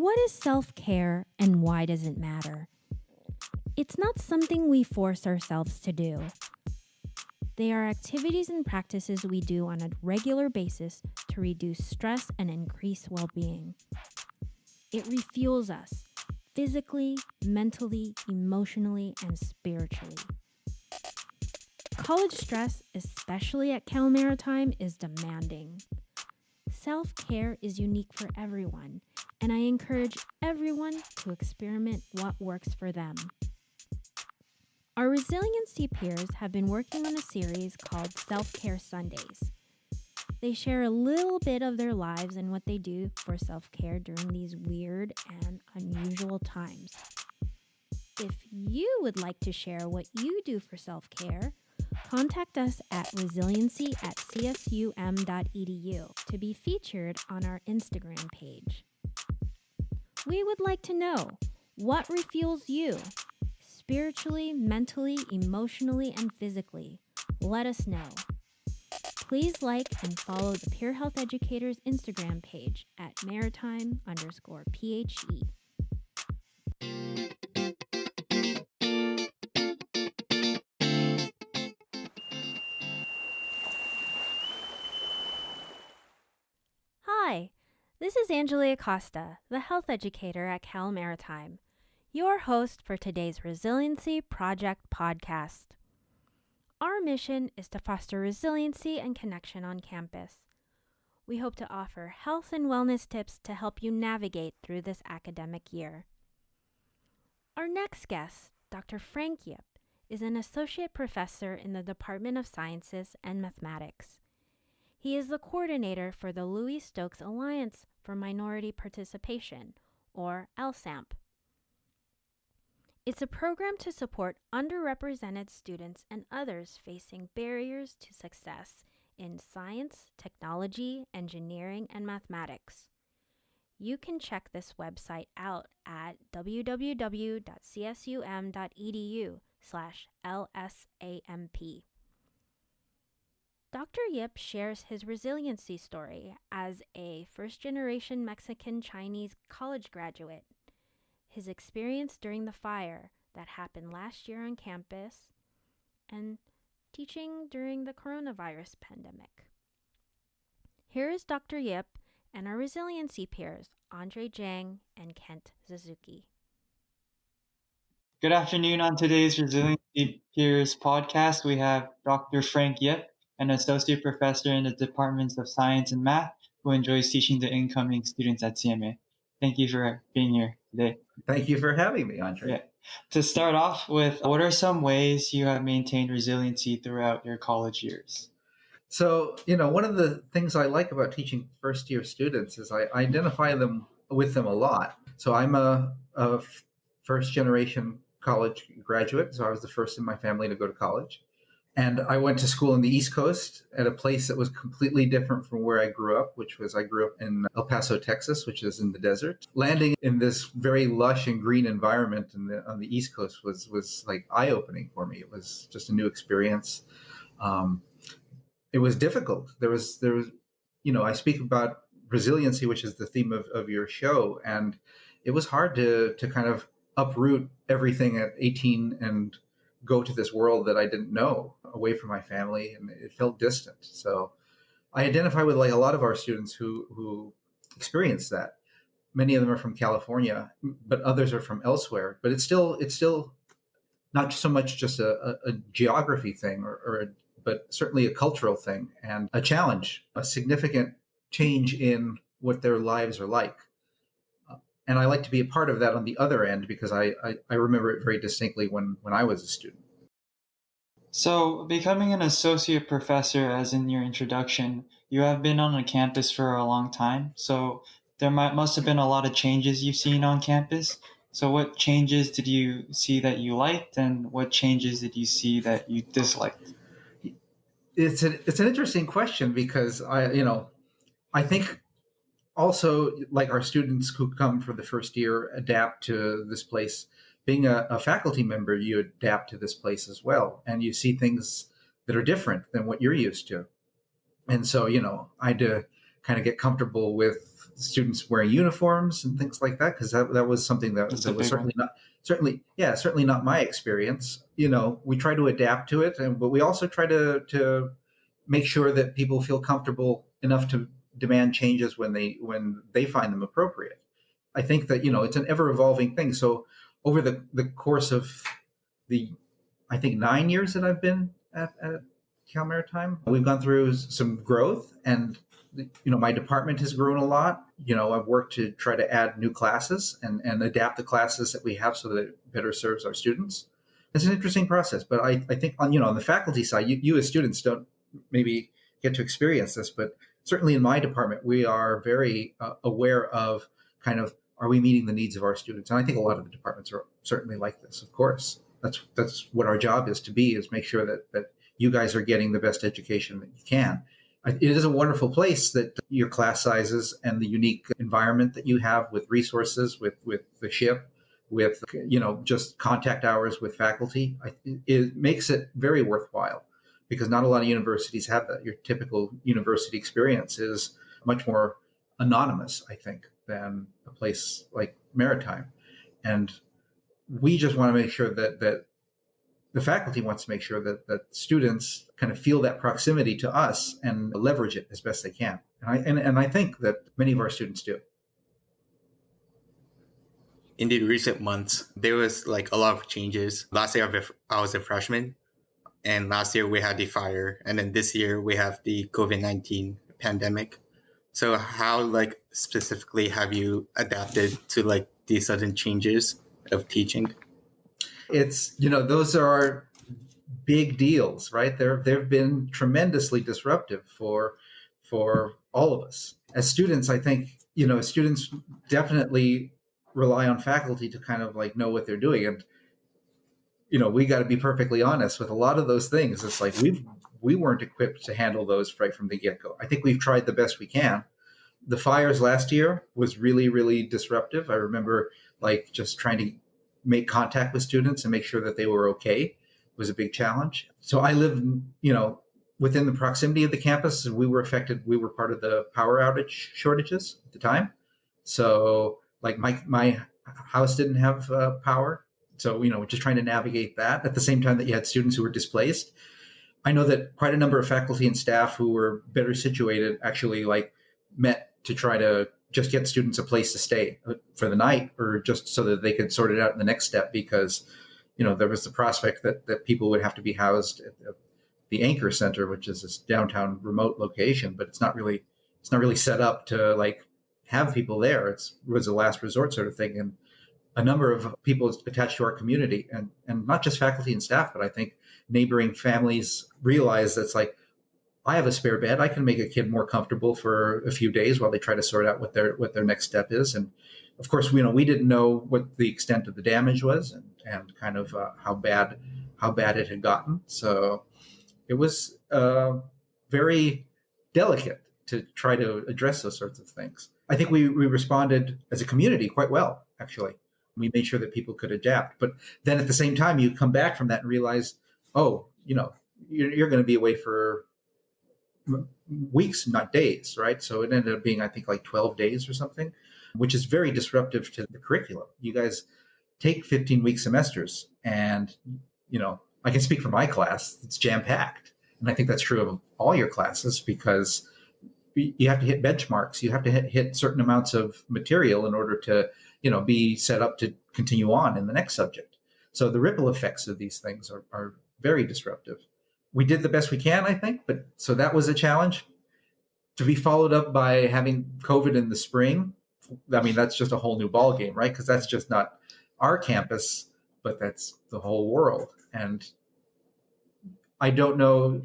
What is self-care and why does it matter? It's not something we force ourselves to do. They are activities and practices we do on a regular basis to reduce stress and increase well-being. It refuels us physically, mentally, emotionally, and spiritually. College stress, especially at Cal Maritime, is demanding. Self-care is unique for everyone, and I encourage everyone to experiment what works for them. Our Resiliency peers have been working on a series called Self-Care Sundays. They share a little bit of their lives and what they do for self-care during these weird and unusual times. If you would like to share what you do for self-care, contact us at resiliency@csum.edu to be featured on our Instagram page. We would like to know what refuels you spiritually, mentally, emotionally, and physically. Let us know. Please like and follow the Peer Health Educators Instagram page at maritime_PHE. Hi, this is Angelia Costa, the health educator at Cal Maritime, your host for today's Resiliency Project podcast. Our mission is to foster resiliency and connection on campus. We hope to offer health and wellness tips to help you navigate through this academic year. Our next guest, Dr. Frank Yip, is an associate professor in the Department of Sciences and Mathematics. He is the coordinator for the Louis Stokes Alliance for Minority Participation, or LSAMP. It's a program to support underrepresented students and others facing barriers to success in science, technology, engineering, and mathematics. You can check this website out at www.csum.edu/LSAMP. Dr. Yip shares his resiliency story as a first-generation Mexican-Chinese college graduate, his experience during the fire that happened last year on campus, and teaching during the coronavirus pandemic. Here is Dr. Yip and our resiliency peers, Andre Jang and Kent Suzuki. Good afternoon. On today's Resiliency Peers podcast, we have Dr. Frank Yip, an associate professor in the Departments of Science and Math, who enjoys teaching the incoming students at CMA. Thank you for being here today. Thank you for having me, Andre. Yeah. To start off with, what are some ways you have maintained resiliency throughout your college years? So, one of the things I like about teaching first-year students is I identify with them a lot. So I'm a first-generation college graduate, so I was the first in my family to go to college. And I went to school on the East Coast at a place that was completely different from where I grew up, I grew up in El Paso, Texas, which is in the desert. Landing in this very lush and green environment on the East Coast was like eye-opening for me. It was just a new experience. It was difficult. There was, I speak about resiliency, which is the theme of your show. And it was hard to kind of uproot everything at 18 and go to this world that I didn't know, away from my family, and it felt distant. So I identify with like a lot of our students who experience that. Many of them are from California, but others are from elsewhere. But it's still not so much just a geography thing, but certainly a cultural thing and a challenge, a significant change in what their lives are like. And I like to be a part of that on the other end because I remember it very distinctly when I was a student. So, becoming an associate professor, as in your introduction, you have been on a campus for a long time. So, there must have been a lot of changes you've seen on campus. So, what changes did you see that you liked, and what changes did you see that you disliked? It's an interesting question because I think also, like our students who come for the first year adapt to this place. Being a faculty member, you adapt to this place as well, and you see things that are different than what you're used to. And so, I had to kind of get comfortable with students wearing uniforms and things like that, because that was something that That's a was big one. certainly not my experience. We try to adapt to it, but we also try to make sure that people feel comfortable enough to demand changes when they find them appropriate. I think that it's an ever evolving thing. So over the course of the I think 9 years that I've been at Cal Maritime, we've gone through some growth, and my department has grown a lot. I've worked to try to add new classes and adapt the classes that we have so that it better serves our students. It's an interesting process, but I think on the faculty side, you as students don't maybe get to experience this, but certainly in my department, we are very aware of kind of, are we meeting the needs of our students? And I think a lot of the departments are certainly like this, of course. That's what our job is make sure that you guys are getting the best education that you can. It is a wonderful place, that your class sizes and the unique environment that you have with resources, with the ship, with just contact hours with faculty. It makes it very worthwhile, because not a lot of universities have that. Your typical university experience is much more anonymous, I think, than a place like Maritime. And we just want to make sure that the faculty wants to make sure that students kind of feel that proximity to us and leverage it as best they can. And I think that many of our students do. In the recent months, there was like a lot of changes. Last year, I was a freshman, and last year we had the fire, and then this year we have the COVID-19 pandemic. So how like specifically have you adapted to like these sudden changes of teaching? It's, those are big deals, right? They've been tremendously disruptive for all of us. As students, I think, students definitely rely on faculty to kind of like know what they're doing. And, we got to be perfectly honest with a lot of those things. It's like we weren't equipped to handle those right from the get-go. I think we've tried the best we can. The fires last year was really, really disruptive. I remember like just trying to make contact with students and make sure that they were okay was a big challenge. So I lived, within the proximity of the campus, and we were affected. We were part of the power outage shortages at the time. So like my house didn't have power. So, just trying to navigate that at the same time that you had students who were displaced. I know that quite a number of faculty and staff who were better situated actually like met to try to just get students a place to stay for the night, or just so that they could sort it out in the next step, because, there was the prospect that people would have to be housed at the Anchor Center, which is this downtown remote location, but it's not really set up to like have people there. It was a last resort sort of thing. And a number of people attached to our community, and not just faculty and staff, but I think neighboring families realize that's like, I have a spare bed. I can make a kid more comfortable for a few days while they try to sort out what their next step is. And of course, we didn't know what the extent of the damage was, and kind of how bad it had gotten. So it was very delicate to try to address those sorts of things. I think we responded as a community quite well, actually. We made sure that people could adapt. But then at the same time, you come back from that and realize, oh, you're going to be away for weeks, not days, right? So it ended up being, I think, like 12 days or something, which is very disruptive to the curriculum. You guys take 15-week semesters, and, I can speak for my class, it's jam-packed. And I think that's true of all your classes, because you have to hit benchmarks. You have to hit certain amounts of material in order to, be set up to continue on in the next subject. So the ripple effects of these things are very disruptive. We did the best we can, I think, but so that was a challenge. To be followed up by having COVID in the spring, I mean, that's just a whole new ballgame, right? Because that's just not our campus, but that's the whole world. And I don't know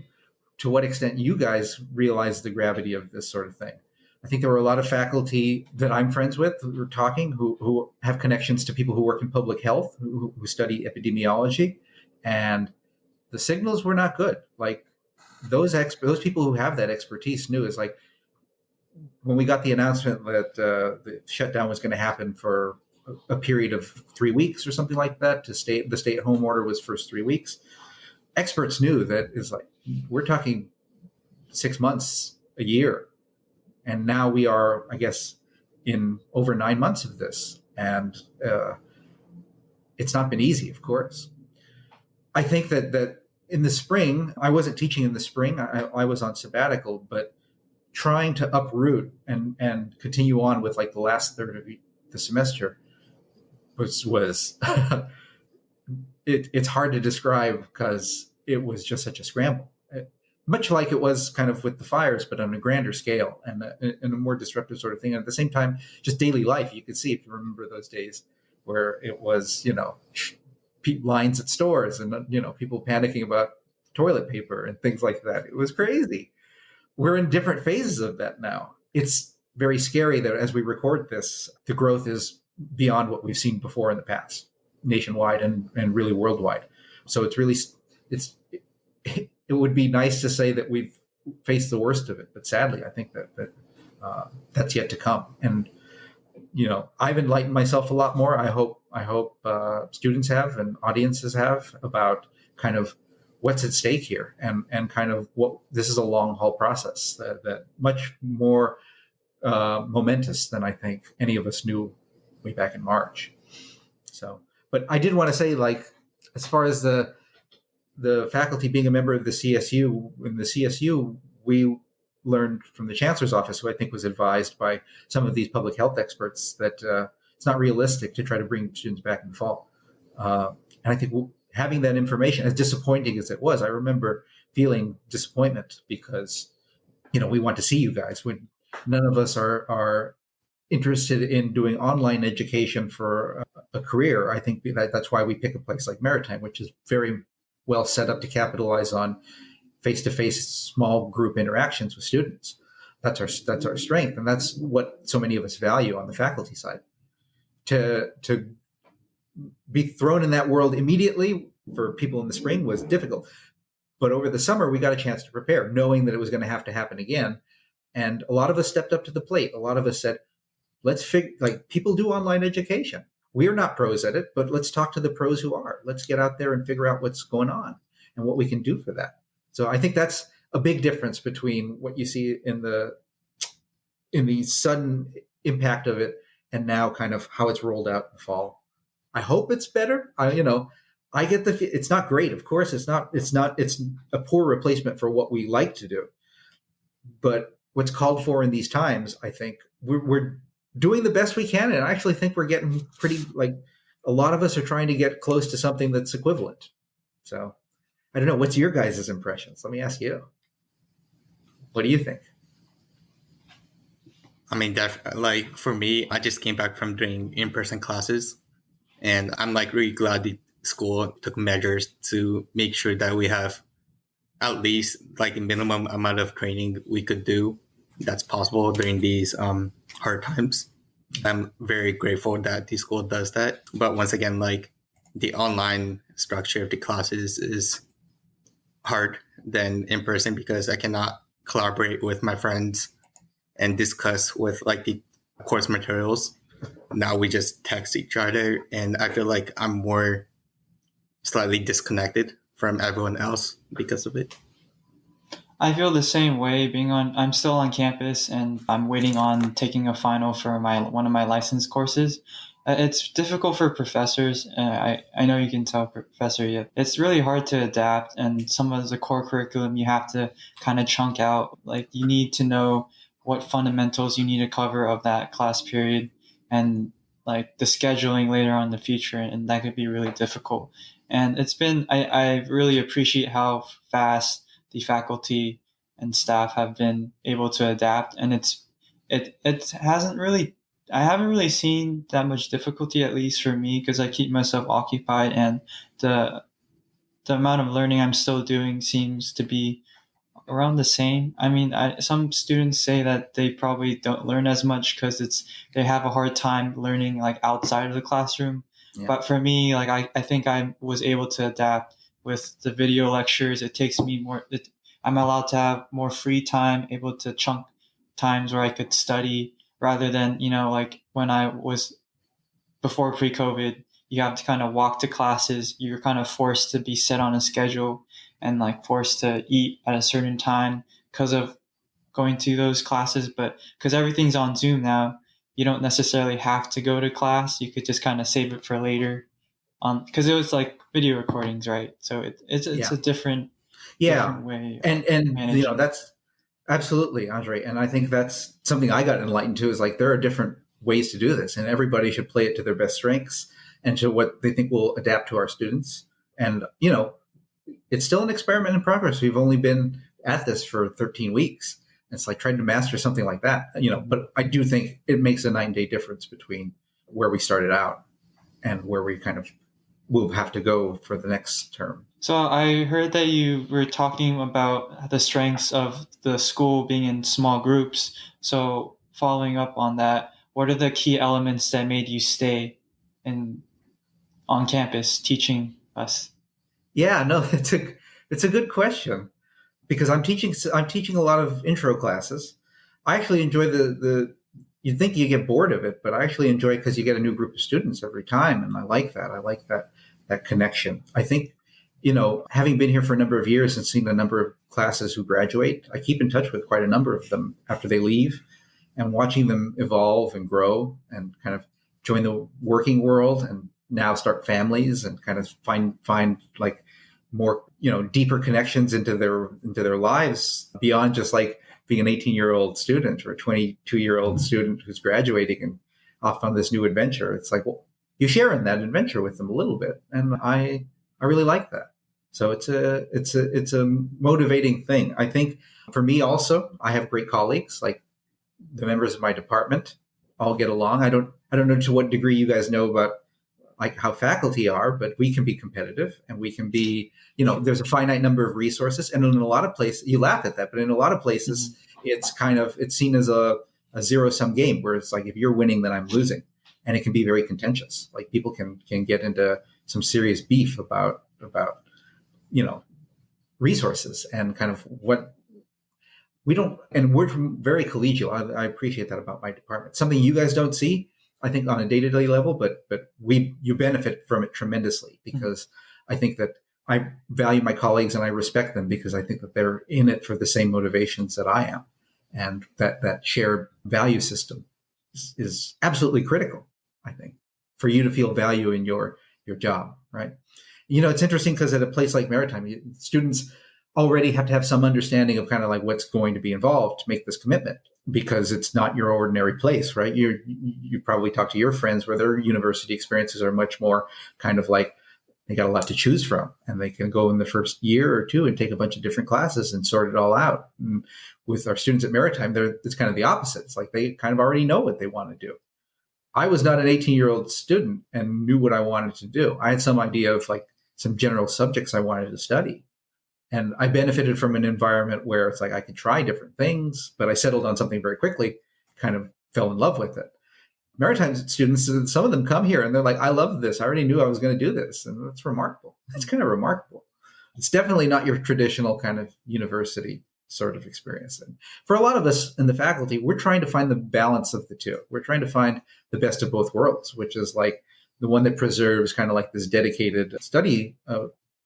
to what extent you guys realize the gravity of this sort of thing. I think there were a lot of faculty that I'm friends with who were talking, who have connections to people who work in public health, who study epidemiology, and the signals were not good. Like those people who have that expertise knew. Is like when we got the announcement that the shutdown was going to happen for a period of 3 weeks or something like that. The stay-at-home order was first 3 weeks. Experts knew that is like we're talking 6 months, a year, and now we are, I guess, in over 9 months of this. And it's not been easy, of course. I think that in the spring, I wasn't teaching in the spring. I was on sabbatical, but trying to uproot and continue on with like the last third of the semester was it's hard to describe because it was just such a scramble. Much like it was kind of with the fires, but on a grander scale and a more disruptive sort of thing. And at the same time, just daily life. You could see, if you remember those days where it was, lines at stores and, people panicking about toilet paper and things like that. It was crazy. We're in different phases of that now. It's very scary that as we record this, the growth is beyond what we've seen before in the past, nationwide and really worldwide. So it would be nice to say that we've faced the worst of it, but sadly, I think that that's yet to come. And I've enlightened myself a lot more. I hope students have and audiences have about kind of what's at stake here, and kind of what this is a long haul process that much more momentous than I think any of us knew way back in March. So, but I did want to say, like, as far as the faculty being a member of the CSU, in the CSU, we learned from the chancellor's office, who I think was advised by some of these public health experts, that it's not realistic to try to bring students back in the fall. And I think having that information, as disappointing as it was, I remember feeling disappointment because, we want to see you guys. When none of us are interested in doing online education for a career, I think that's why we pick a place like Maritime, which is very well set up to capitalize on face-to-face small group interactions with students. That's our strength, and that's what so many of us value on the faculty side. To be thrown in that world immediately for people in the spring was difficult, but over the summer we got a chance to prepare, knowing that it was going to have to happen again. And a lot of us stepped up to the plate. A lot of us said, people do online education. We are not pros at it, but let's talk to the pros who are. Let's get out there and figure out what's going on and what we can do for that. So I think that's a big difference between what you see in the sudden impact of it and now kind of how it's rolled out in the fall. I hope it's better. I get it's not great. Of course, it's not. It's a poor replacement for what we like to do. But what's called for in these times, I think we're doing the best we can, and I actually think we're getting pretty, a lot of us are trying to get close to something that's equivalent. So I don't know. What's your guys' impressions? Let me ask you. What do you think? I mean, for me, I just came back from doing in-person classes, and I'm really glad the school took measures to make sure that we have at least a minimum amount of training we could do that's possible during these hard times. I'm very grateful that the school does that. But once again, the online structure of the classes is hard than in person because I cannot collaborate with my friends and discuss with the course materials. Now we just text each other, and I feel like I'm more slightly disconnected from everyone else because of it. I feel the same way. I'm still on campus, and I'm waiting on taking a final for one of my license courses. It's difficult for professors. I know you can tell, Professor, it's really hard to adapt, and some of the core curriculum you have to kind of chunk out. You need to know what fundamentals you need to cover of that class period, and the scheduling later on in the future, and that could be really difficult. And I really appreciate how fast the faculty and staff have been able to adapt, and I haven't really seen that much difficulty, at least for me, because I keep myself occupied, and the amount of learning I'm still doing seems to be around the same. I mean, some students say that they probably don't learn as much because they have a hard time learning outside of the classroom. Yeah. But for me, I think I was able to adapt with the video lectures. It takes me more. I'm allowed to have more free time, able to chunk times where I could study rather than when I was before pre-COVID. You have to kind of walk to classes. You're kind of forced to be set on a schedule and forced to eat at a certain time because of going to those classes. But because everything's on Zoom now, you don't necessarily have to go to class. You could just kind of save it for later because it was like video recordings, right? So it's Yeah. a different Yeah. way of And managing. that's absolutely, Andre. And I think that's something I got enlightened to, is like there are different ways to do this, and everybody should play it to their best strengths and to what they think will adapt to our students. And, it's still an experiment in progress. We've only been at this for 13 weeks. It's like trying to master something like that, but I do think it makes a 9-day difference between where we started out and where we kind of will have to go for the next term. So I heard that you were talking about the strengths of the school being in small groups. So following up on that, what are the key elements that made you stay on campus teaching us? Yeah, no, it's a good question, because I'm teaching a lot of intro classes. I actually enjoy the you'd think you get bored of it, but I actually enjoy it because you get a new group of students every time, and I like that. I like that connection. I think, having been here for a number of years and seeing the number of classes who graduate, I keep in touch with quite a number of them after they leave, and watching them evolve and grow and kind of join the working world and now start families and kind of find like more, deeper connections into their lives beyond just like being an 18-year-old student or a 22-year-old student who's graduating and off on this new adventure. It's like, well, you share in that adventure with them a little bit, and I really like that. So it's a motivating thing. I think for me also, I have great colleagues. Like the members of my department all get along. I don't know to what degree you guys know about like how faculty are, but we can be competitive, and we can be, there's a finite number of resources. And in a lot of places, you laugh at that, but in a lot of places, it's seen as a zero-sum game where it's like, if you're winning, then I'm losing. And it can be very contentious. Like people can get into some serious beef about, resources and kind of what we don't, and we're very collegial. I appreciate that about my department. Something you guys don't see, I think, on a day-to-day level, but you benefit from it tremendously, because I think that I value my colleagues and I respect them because I think that they're in it for the same motivations that I am, and that shared value system is absolutely critical, I think, for you to feel value in your job, right? It's interesting because at a place like Maritime, students already have to have some understanding of kind of like what's going to be involved to make this commitment, because it's not your ordinary place, right? You probably talk to your friends where their university experiences are much more kind of like they got a lot to choose from, and they can go in the first year or two and take a bunch of different classes and sort it all out. And with our students at Maritime, it's kind of the opposite. It's like they kind of already know what they want to do. I was not an 18-year-old student and knew what I wanted to do. I had some idea of like some general subjects I wanted to study. And I benefited from an environment where it's like I could try different things, but I settled on something very quickly, kind of fell in love with it. Maritime students, some of them come here and they're like, I love this. I already knew I was going to do this. And that's remarkable. It's kind of remarkable. It's definitely not your traditional kind of university sort of experience. And for a lot of us in the faculty, we're trying to find the balance of the two. We're trying to find the best of both worlds, which is like the one that preserves kind of like this dedicated study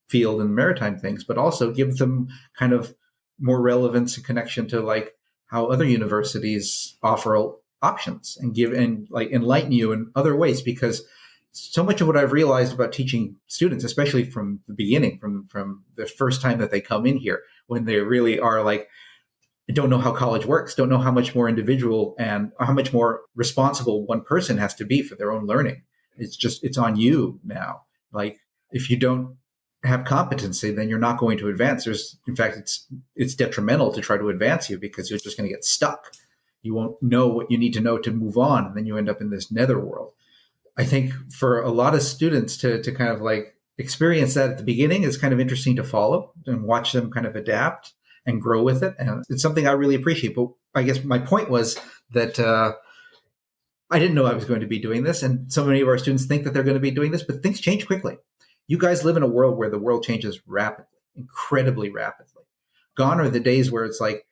field and maritime things, but also give them kind of more relevance and connection to like how other universities offer options and give and like enlighten you in other ways. Because so much of what I've realized about teaching students, especially from the beginning, from the first time that they come in here, when they really are like, don't know how college works, don't know how much more individual and how much more responsible one person has to be for their own learning. It's on you now. Like if you don't have competency, then you're not going to advance. In fact, it's detrimental to try to advance you, because you're just going to get stuck. You won't know what you need to know to move on, and then you end up in this netherworld. I think for a lot of students to kind of like experience that at the beginning is kind of interesting to follow and watch them kind of adapt and grow with it. And it's something I really appreciate. But I guess my point was that I didn't know I was going to be doing this. And so many of our students think that they're going to be doing this, but things change quickly. You guys live in a world where the world changes rapidly, incredibly rapidly. Gone are the days where it's like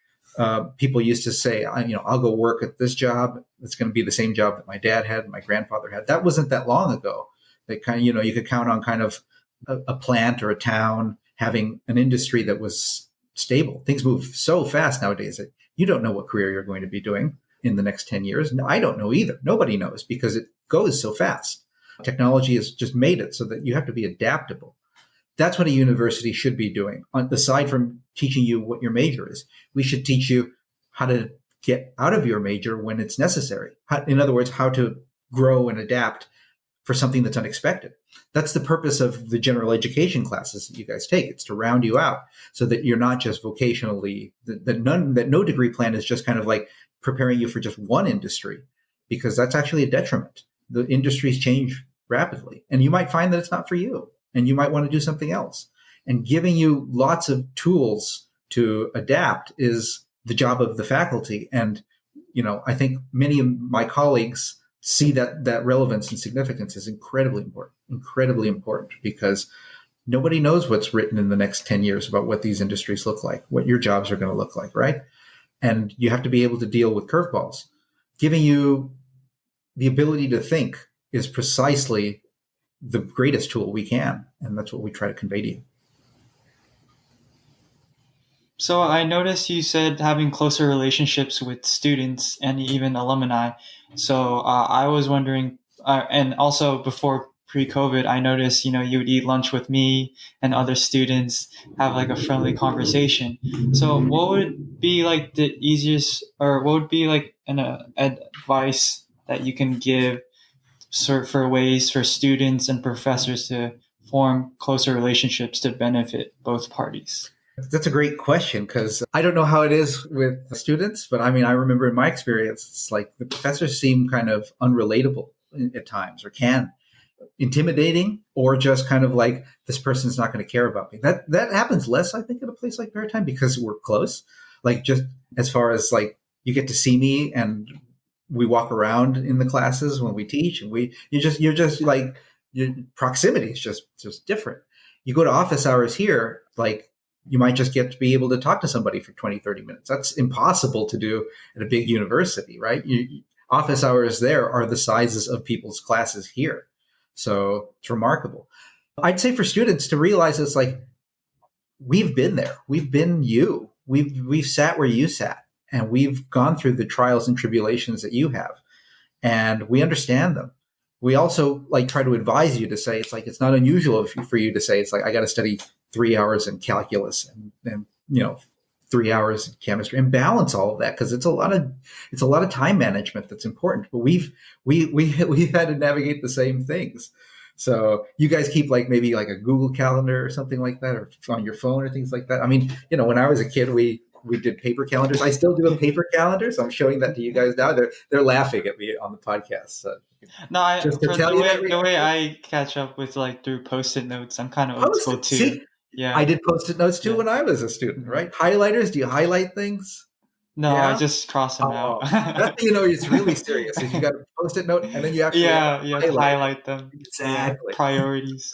people used to say, I'll go work at this job. It's going to be the same job that my dad had, my grandfather had. That wasn't that long ago. They kind of, you could count on kind of a plant or a town having an industry that was stable. Things move so fast nowadays that you don't know what career you're going to be doing. in the next 10 years? No, I don't know either. Nobody knows because it goes so fast. Technology has just made it so that you have to be adaptable. That's what a university should be doing. Aside from teaching you what your major is, we should teach you how to get out of your major when it's necessary. In other words, how to grow and adapt for something that's unexpected. That's the purpose of the general education classes that you guys take. It's to round you out so that you're not just vocationally, that no degree plan is just kind of like preparing you for just one industry, because that's actually a detriment. The industries change rapidly, and you might find that it's not for you, and you might want to do something else. And giving you lots of tools to adapt is the job of the faculty. And, I think many of my colleagues see that relevance and significance is incredibly important, because nobody knows what's written in the next 10 years about what these industries look like, what your jobs are going to look like, right? And you have to be able to deal with curveballs. Giving you the ability to think is precisely the greatest tool we can, and that's what we try to convey to you. So I noticed you said having closer relationships with students and even alumni. So I was wondering, and also before pre-COVID, I noticed, you would eat lunch with me and other students, have like a friendly conversation. So what would be like the easiest, or what would be like an advice that you can give for ways for students and professors to form closer relationships to benefit both parties? That's a great question, because I don't know how it is with students, but I remember in my experience, it's like the professors seem kind of unrelatable at times, or can intimidating, or just kind of like, this person's not going to care about me. That happens less, I think, at a place like Maritime, because we're close. Like, just as far as like, you get to see me and we walk around in the classes when we teach, and you're just like, your proximity is just different. You go to office hours here, like, you might just get to be able to talk to somebody for 20, 30 minutes. That's impossible to do at a big university, right? Office hours there are the sizes of people's classes here. So it's remarkable. I'd say for students to realize it's like, we've been there. We've been you. We've sat where you sat, and we've gone through the trials and tribulations that you have, and we understand them. We also like try to advise you to say, it's like, it's not unusual for you to say, it's like, I got to study 3 hours in calculus and 3 hours in chemistry, and balance all of that, because it's a lot of time management that's important. But we've had to navigate the same things. So you guys keep like maybe like a Google Calendar or something like that, or on your phone or things like that. When I was a kid, we did paper calendars. I still do a paper calendar, so I'm showing that to you guys now. They're laughing at me on the podcast. So no, the way I catch up with like through Post-it notes, I'm kind of old school too. See, yeah, I did Post-it notes too when I was a student, right? Highlighters. Do you highlight things? No, yeah? I just cross them out. That's it's really serious. If you got a Post-it note and then you actually highlight them. Exactly. Priorities.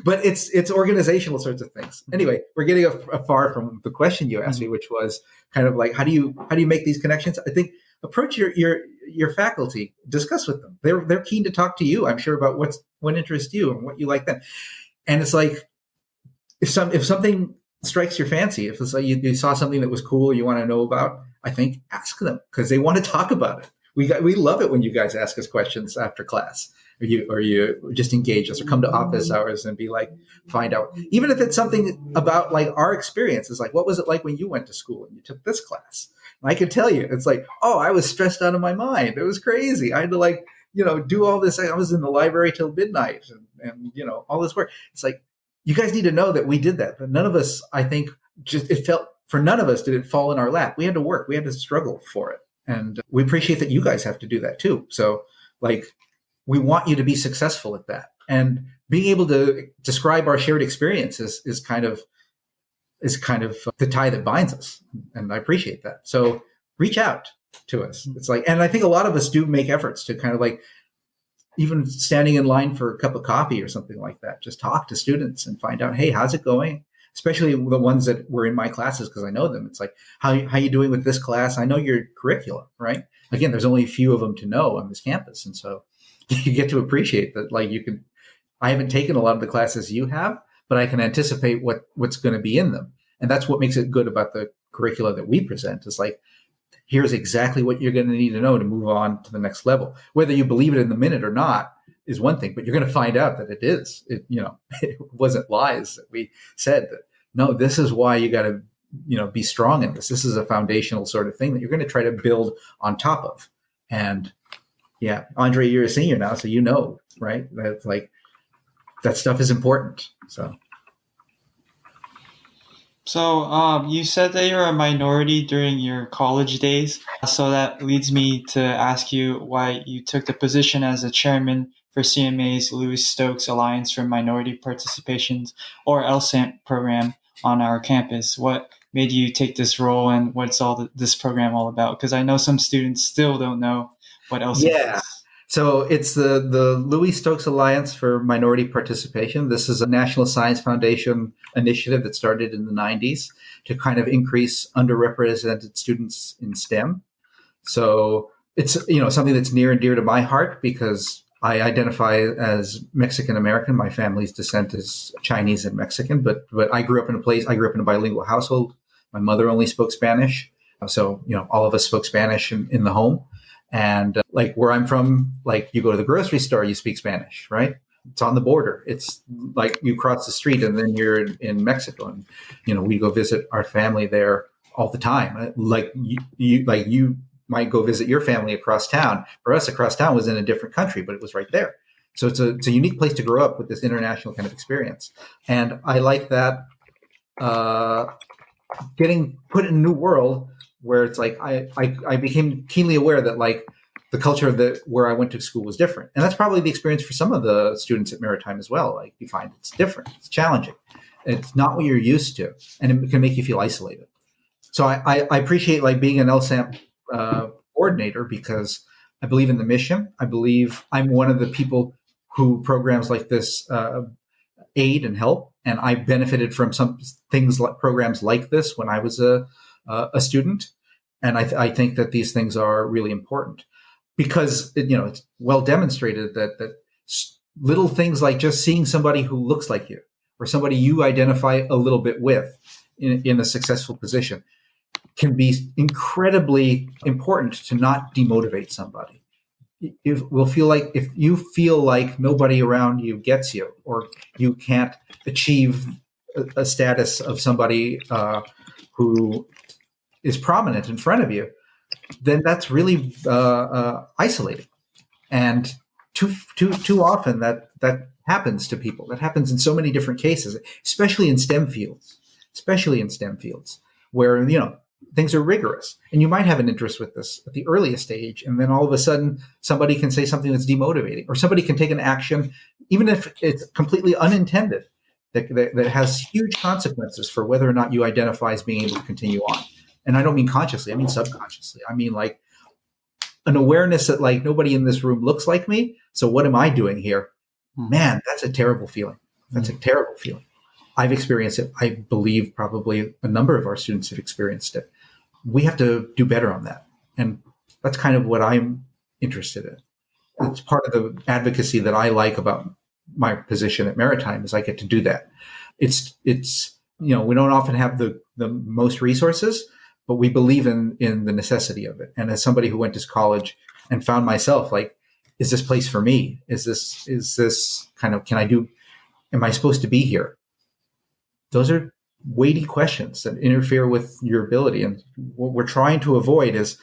But it's organizational sorts of things. Anyway, we're getting far from the question you asked me, which was kind of like, how do you make these connections? I think approach your faculty, discuss with them. They're keen to talk to you, I'm sure, about what interests you and what you like then. And it's like, if something strikes your fancy, if it's like you saw something that was cool you want to know about, I think ask them, because they want to talk about it. We love it when you guys ask us questions after class, or you just engage us, or come to office hours and be like, find out, even if it's something about like our experience. It's like, what was it like when you went to school and you took this class? And I can tell you, it's like, oh, I was stressed out of my mind. It was crazy. I had to like, do all this. I was in the library till midnight and all this work. It's like, you guys need to know that we did that. But none of us, I think, for none of us did it fall in our lap. We had to work. We had to struggle for it. And we appreciate that you guys have to do that too. So like, we want you to be successful at that. And being able to describe our shared experiences is kind of the tie that binds us. And I appreciate that. So reach out to us. It's like, and I think a lot of us do make efforts to kind of like, even standing in line for a cup of coffee or something like that, just talk to students and find out, hey, how's it going? Especially the ones that were in my classes, because I know them. It's like, how you doing with this class? I know your curriculum, right? Again, there's only a few of them to know on this campus. And so you get to appreciate that. Like, I haven't taken a lot of the classes you have, but I can anticipate what's going to be in them. And that's what makes it good about the curricula that we present, is like, here's exactly what you're going to need to know to move on to the next level. Whether you believe it in the minute or not is one thing, but you're going to find out that it is. It wasn't lies that we said that, no, this is why you got to, be strong in this. This is a foundational sort of thing that you're going to try to build on top of. And yeah, Andre, you're a senior now, so right? That's like, that stuff is important. So you said that you're a minority during your college days. So that leads me to ask you why you took the position as a chairman for CMA's Louis Stokes Alliance for Minority Participations, or LSAMP program on our campus. What made you take this role, and what's this program all about? Because I know some students still don't know what LSAMP is. So it's the Louis Stokes Alliance for Minority Participation. This is a National Science Foundation initiative that started in the 90s to kind of increase underrepresented students in STEM. So it's something that's near and dear to my heart because I identify as Mexican American. My family's descent is Chinese and Mexican, but I grew up in a bilingual household. My mother only spoke Spanish. So, all of us spoke Spanish in the home. And like where I'm from, like you go to the grocery store, you speak Spanish, right? It's on the border. It's like you cross the street and then you're in Mexico. And, we go visit our family there all the time. Like you might go visit your family across town. For us, across town was in a different country, but it was right there. So it's a unique place to grow up with this international kind of experience. And I like that getting put in a new world where it's like I became keenly aware that like the culture where I went to school was different. And that's probably the experience for some of the students at Maritime as well. Like you find it's different, it's challenging. It's not what you're used to, and it can make you feel isolated. So I appreciate like being an LSAMP coordinator because I believe in the mission. I believe I'm one of the people who programs like this aid and help. And I benefited from some things like programs like this when I was a student. And I think that these things are really important because, it's well demonstrated that little things like just seeing somebody who looks like you or somebody you identify a little bit with in a successful position can be incredibly important to not demotivate somebody. If you feel like nobody around you gets you, or you can't achieve a status of somebody who is prominent in front of you, then that's really isolating. And too often that happens to people. That happens in so many different cases, especially in STEM fields, where things are rigorous, and you might have an interest with this at the earliest stage, and then all of a sudden somebody can say something that's demotivating, or somebody can take an action, even if it's completely unintended, that has huge consequences for whether or not you identify as being able to continue on. And I don't mean consciously, I mean subconsciously. I mean like an awareness that like nobody in this room looks like me, so what am I doing here? Man, that's a terrible feeling. That's a terrible feeling. I've experienced it. I believe probably a number of our students have experienced it. We have to do better on that. And that's kind of what I'm interested in. It's part of the advocacy that I like about my position at Maritime is I get to do that. It's we don't often have the most resources, but we believe in the necessity of it. And as somebody who went to college and found myself like, is this place for me? Is this kind of, am I supposed to be here? Those are weighty questions that interfere with your ability. And what we're trying to avoid is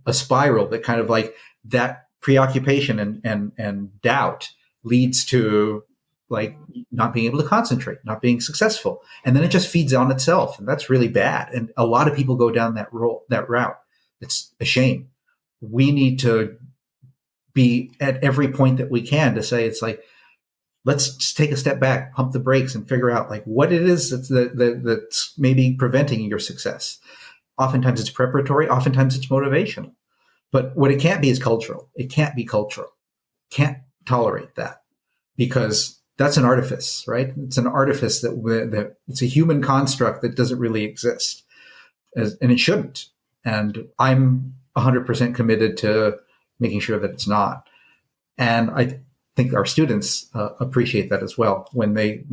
a spiral that kind of like that preoccupation and doubt leads to like not being able to concentrate, not being successful. And then it just feeds on itself. And that's really bad. And a lot of people go down that route. It's a shame. We need to be at every point that we can to say, it's like, let's just take a step back, pump the brakes, and figure out like what it is that's maybe preventing your success. Oftentimes it's preparatory, oftentimes it's motivational. But what it can't be is cultural. It can't be cultural. Can't tolerate that because that's an artifice, right? It's an artifice that it's a human construct that doesn't really exist, and it shouldn't. And I'm 100% committed to making sure that it's not. And I think our students appreciate that as well when they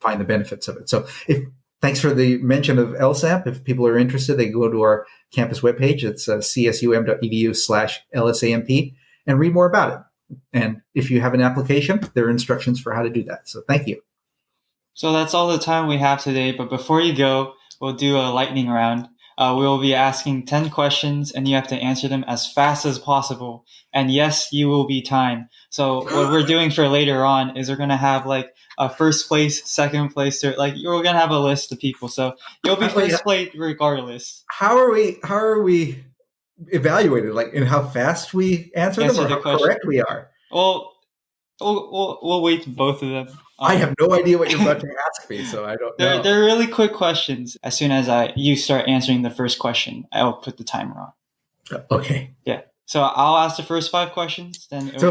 find the benefits of it. So if Thanks for the mention of LSAMP. If people are interested, they can go to our campus webpage. It's csum.edu/LSAMP and read more about it. And if you have an application, there are instructions for how to do that. So thank you. So that's all the time we have today. But before you go, we'll do a lightning round. We will be asking 10 questions, and you have to answer them as fast as possible. And yes, you will be timed. So what we're doing for later on is we're going to have like a first place, second place, third. Like we're going to have a list of people. So you'll be first place regardless. How are we evaluated? Like in how fast we answer them, or how correct we are? Well, we'll wait both of them. I have no idea what you're about to ask me, so I don't know. They're really quick questions. As soon as you start answering the first question, I'll put the timer on. Okay. Yeah. So I'll ask the first 5 questions. Then if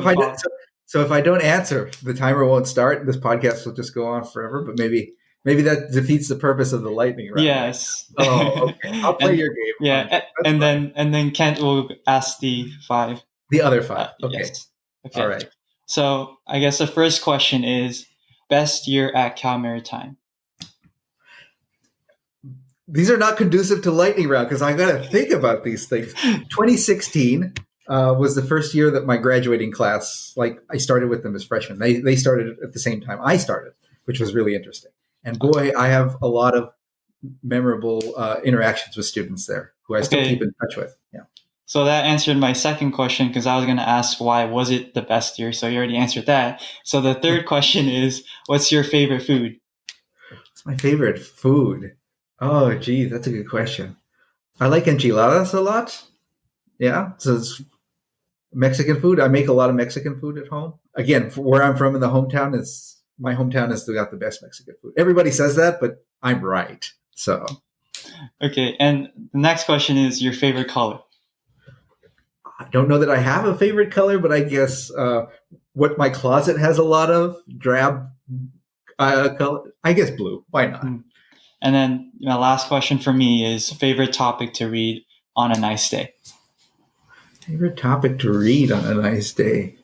I don't answer, the timer won't start. This podcast will just go on forever. But maybe that defeats the purpose of the lightning round. Yes. Right? Oh, okay. I'll play your game. Yeah, and then Kent will ask the 5. The other 5. Okay. Yes. Okay. All right. So I guess the first question is best year at Cal Maritime. These are not conducive to lightning round because I got to think about these things. 2016 was the first year that my graduating class, like I started with them as freshmen. They started at the same time I started, which was really interesting. And boy, I have a lot of memorable interactions with students there who I still keep in touch with. Yeah. So that answered my second question because I was going to ask why was it the best year? So you already answered that. So the third question is, what's your favorite food? What's my favorite food? Oh, geez, that's a good question. I like enchiladas a lot. Yeah, so it's Mexican food. I make a lot of Mexican food at home. Again, where I'm from in the hometown, my hometown has got the best Mexican food. Everybody says that, but I'm right. So. Okay, and the next question is your favorite color. I don't know that I have a favorite color, but I guess what my closet has a lot of, drab color. I guess blue. Why not? And then my last question for me is favorite topic to read on a nice day. Favorite topic to read on a nice day.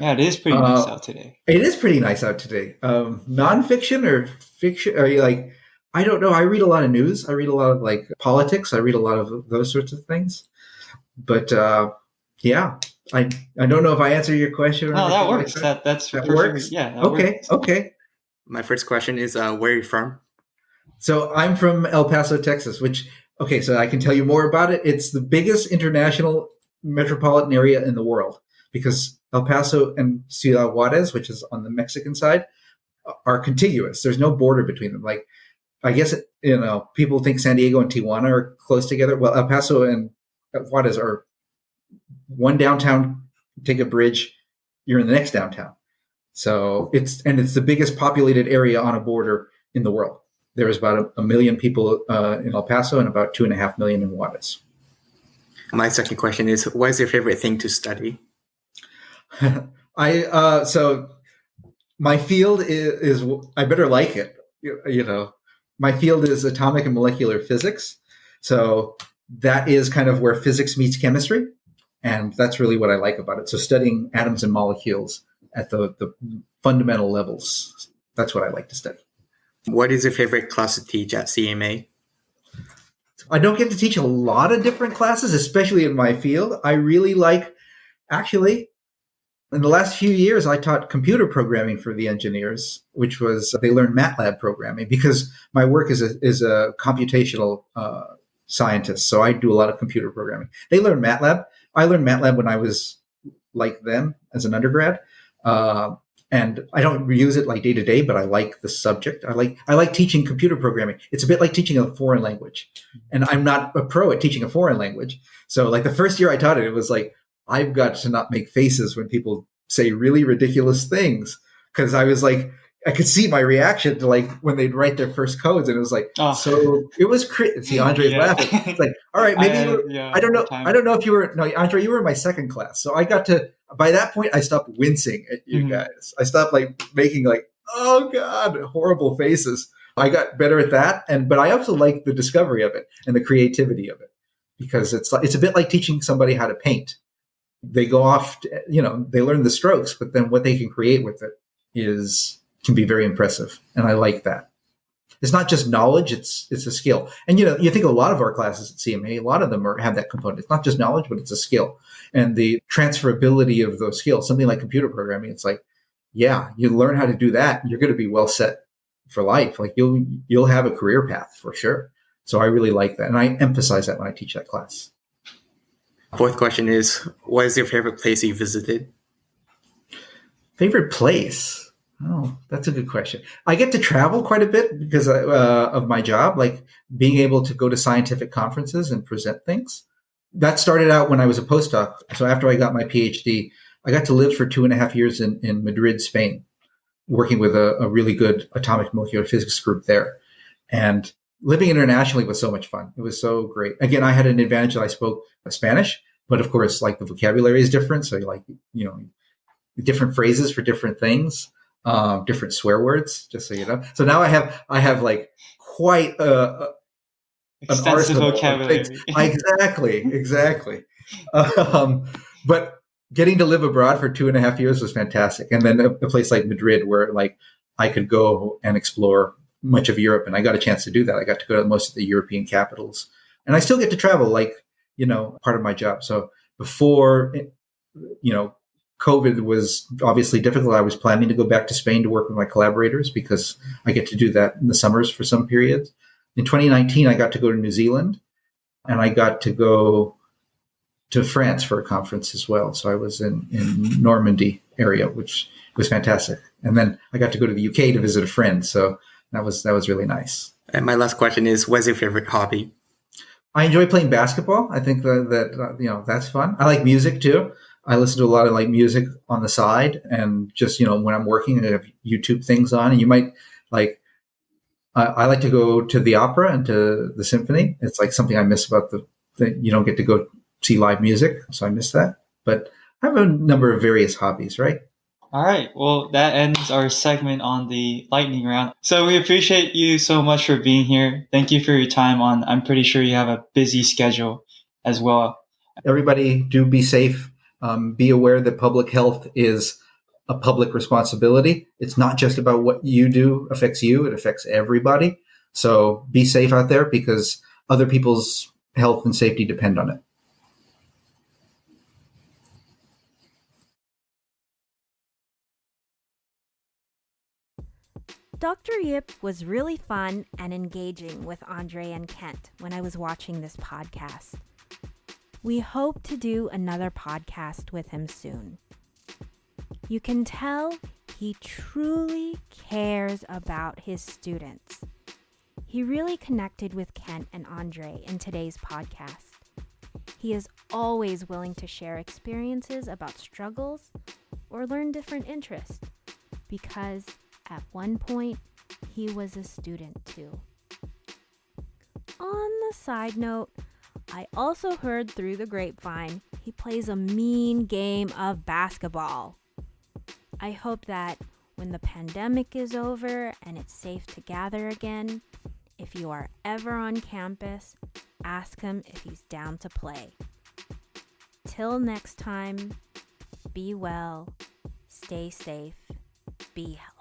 Yeah, it is pretty nice out today. It is pretty nice out today. Nonfiction or fiction? Are you like? I don't know. I read a lot of news. I read a lot of like politics. I read a lot of those sorts of things. But yeah, I don't know if I answered your question. No, that works. Like that works. Yeah. That works. Okay. My first question is, where are you from? So I'm from El Paso, Texas. So I can tell you more about it. It's the biggest international metropolitan area in the world because El Paso and Ciudad Juarez, which is on the Mexican side, are contiguous. There's no border between them. Like, I guess people think San Diego and Tijuana are close together. Well, El Paso and Juarez are one downtown, take a bridge, you're in the next downtown. So it's the biggest populated area on a border in the world. There's about a million people in El Paso and about 2.5 million in Juarez. My second question is, what is your favorite thing to study? So my field is I better like it. My field is atomic and molecular physics. So that is kind of where physics meets chemistry. And that's really what I like about it. So studying atoms and molecules at the fundamental levels, that's what I like to study. What is your favorite class to teach at CMA? I don't get to teach a lot of different classes, especially in my field. I really like, actually, in the last few years, I taught computer programming for the engineers, which was, they learned MATLAB programming because my work is a computational scientist. So I do a lot of computer programming. They learn MATLAB. I learned MATLAB when I was like them as an undergrad. And I don't use it like day to day, but I like the subject. I like teaching computer programming. It's a bit like teaching a foreign language. And I'm not a pro at teaching a foreign language. So like the first year I taught it, it was like, I've got to not make faces when people say really ridiculous things. Because I was like, I could see my reaction to like when they'd write their first codes, and it was like, so it was. See, Andre's laughing. It's like, all right, maybe I don't know. I don't know if you were. No, Andre, you were in my second class, so I got to. By that point, I stopped wincing at you guys. I stopped like making like, oh god, horrible faces. I got better at that, but I also like the discovery of it and the creativity of it because it's a bit like teaching somebody how to paint. They go off, they learn the strokes, but then what they can create with it can be very impressive. And I like that. It's not just knowledge; it's a skill. And you think of a lot of our classes at CMA, a lot of them have that component. It's not just knowledge, but it's a skill, and the transferability of those skills. Something like computer programming, it's like, yeah, you learn how to do that, you're going to be well set for life. Like you'll have a career path for sure. So I really like that, and I emphasize that when I teach that class. Fourth question is, what is your favorite place you visited? Favorite place? Oh, that's a good question. I get to travel quite a bit because of my job, like being able to go to scientific conferences and present things. That started out when I was a postdoc. So after I got my PhD, I got to live for 2.5 years in Madrid, Spain, working with a really good atomic molecular physics group there. And living internationally was so much fun. It was so great. Again, I had an advantage that I spoke Spanish, but of course, like the vocabulary is different. So different phrases for different things, different swear words, just so you know. So now I have like quite an extensive vocabulary. Exactly. But getting to live abroad for 2.5 years was fantastic. And then a place like Madrid where like I could go and explore much of Europe, and I got a chance to do that. I got to go to most of the European capitals, and I still get to travel, like, part of my job. So before, COVID was obviously difficult. I was planning to go back to Spain to work with my collaborators because I get to do that in the summers for some periods. In 2019, I got to go to New Zealand, and I got to go to France for a conference as well. So I was in Normandy area, which was fantastic. And then I got to go to the UK to visit a friend. So that was really nice. And my last question is, what's your favorite hobby? I enjoy playing basketball. I think that that's fun. I like music too. I listen to a lot of like music on the side, and just when I'm working, I have YouTube things on. And you might like, I like to go to the opera and to the symphony. It's like something I miss about you don't get to go see live music, so I miss that. But I have a number of various hobbies, right? All right. Well, that ends our segment on the lightning round. So we appreciate you so much for being here. Thank you for your time I'm pretty sure you have a busy schedule as well. Everybody do be safe. Be aware that public health is a public responsibility. It's not just about what you do affects you. It affects everybody. So be safe out there because other people's health and safety depend on it. Dr. Yip was really fun and engaging with Andre and Kent when I was watching this podcast. We hope to do another podcast with him soon. You can tell he truly cares about his students. He really connected with Kent and Andre in today's podcast. He is always willing to share experiences about struggles or learn different interests because at one point, he was a student too. On the side note, I also heard through the grapevine he plays a mean game of basketball. I hope that when the pandemic is over and it's safe to gather again, if you are ever on campus, ask him if he's down to play. Till next time, be well, stay safe, be healthy.